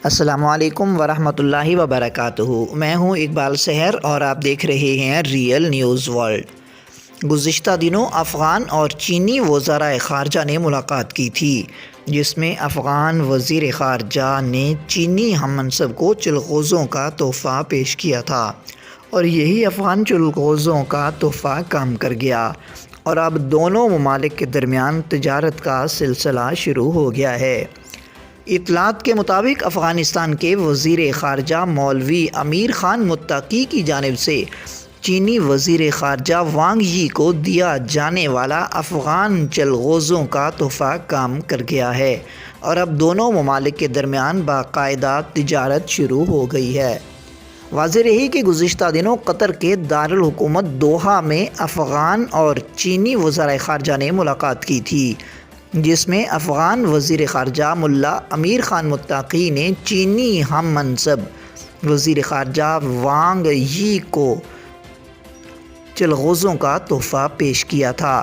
السلام علیکم ورحمۃ اللہ وبرکاتہ۔ میں ہوں اقبال سحر اور آپ دیکھ رہے ہیں ریئل نیوز ورلڈ۔ گزشتہ دنوں افغان اور چینی وزرائے خارجہ نے ملاقات کی تھی، جس میں افغان وزیر خارجہ نے چینی ہم منصب کو چلغوزوں کا تحفہ پیش کیا تھا، اور یہی افغان چلغوزوں کا تحفہ کام کر گیا، اور اب دونوں ممالک کے درمیان تجارت کا سلسلہ شروع ہو گیا ہے۔ اطلاعات کے مطابق افغانستان کے وزیر خارجہ مولوی امیر خان متقی کی جانب سے چینی وزیر خارجہ وانگ یی کو دیا جانے والا افغان چلغوزوں کا تحفہ کام کر گیا ہے، اور اب دونوں ممالک کے درمیان باقاعدہ تجارت شروع ہو گئی ہے۔ واضح رہی کہ گزشتہ دنوں قطر کے دارالحکومت دوحہ میں افغان اور چینی وزرائے خارجہ نے ملاقات کی تھی، جس میں افغان وزیر خارجہ ملا امیر خان متقی نے چینی ہم منصب وزیر خارجہ وانگ یی کو چلغوزوں کا تحفہ پیش کیا تھا۔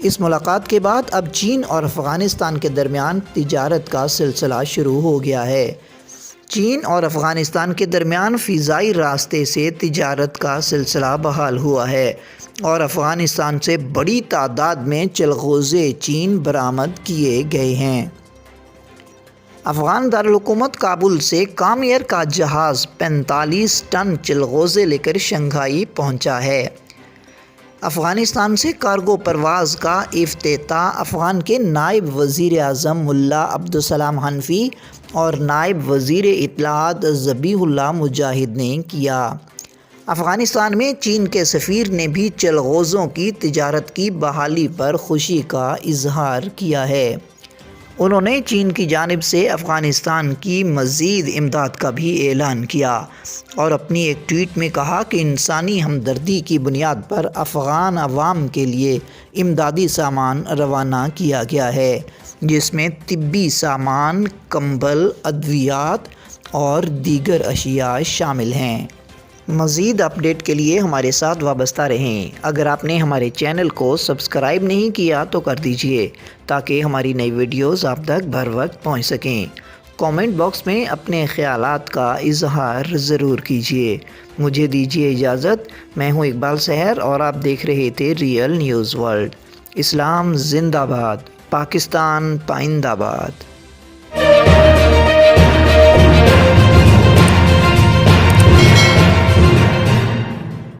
اس ملاقات کے بعد اب چین اور افغانستان کے درمیان تجارت کا سلسلہ شروع ہو گیا ہے۔ چین اور افغانستان کے درمیان فضائی راستے سے تجارت کا سلسلہ بحال ہوا ہے، اور افغانستان سے بڑی تعداد میں چلغوزے چین برآمد کیے گئے ہیں۔ افغان دارالحکومت کابل سے کام ایئر کا جہاز 45 ٹن چلغوزے لے کر شنگھائی پہنچا ہے۔ افغانستان سے کارگو پرواز کا افتتاح افغان کے نائب وزیر اعظم ملا عبدالسلام حنفی اور نائب وزیر اطلاعات ذبیح اللہ مجاہد نے کیا۔ افغانستان میں چین کے سفیر نے بھی چلغوزوں کی تجارت کی بحالی پر خوشی کا اظہار کیا ہے۔ انہوں نے چین کی جانب سے افغانستان کی مزید امداد کا بھی اعلان کیا، اور اپنی ایک ٹویٹ میں کہا کہ انسانی ہمدردی کی بنیاد پر افغان عوام کے لیے امدادی سامان روانہ کیا گیا ہے، جس میں طبی سامان، کمبل، ادویات اور دیگر اشیاء شامل ہیں۔ مزید اپڈیٹ کے لیے ہمارے ساتھ وابستہ رہیں۔ اگر آپ نے ہمارے چینل کو سبسکرائب نہیں کیا تو کر دیجئے، تاکہ ہماری نئی ویڈیوز آپ تک بر وقت پہنچ سکیں۔ کامنٹ باکس میں اپنے خیالات کا اظہار ضرور کیجئے۔ مجھے دیجئے اجازت۔ میں ہوں اقبال سحر اور آپ دیکھ رہے تھے ریئل نیوز ورلڈ۔ اسلام زندہ باد، پاکستان پائندہ باد۔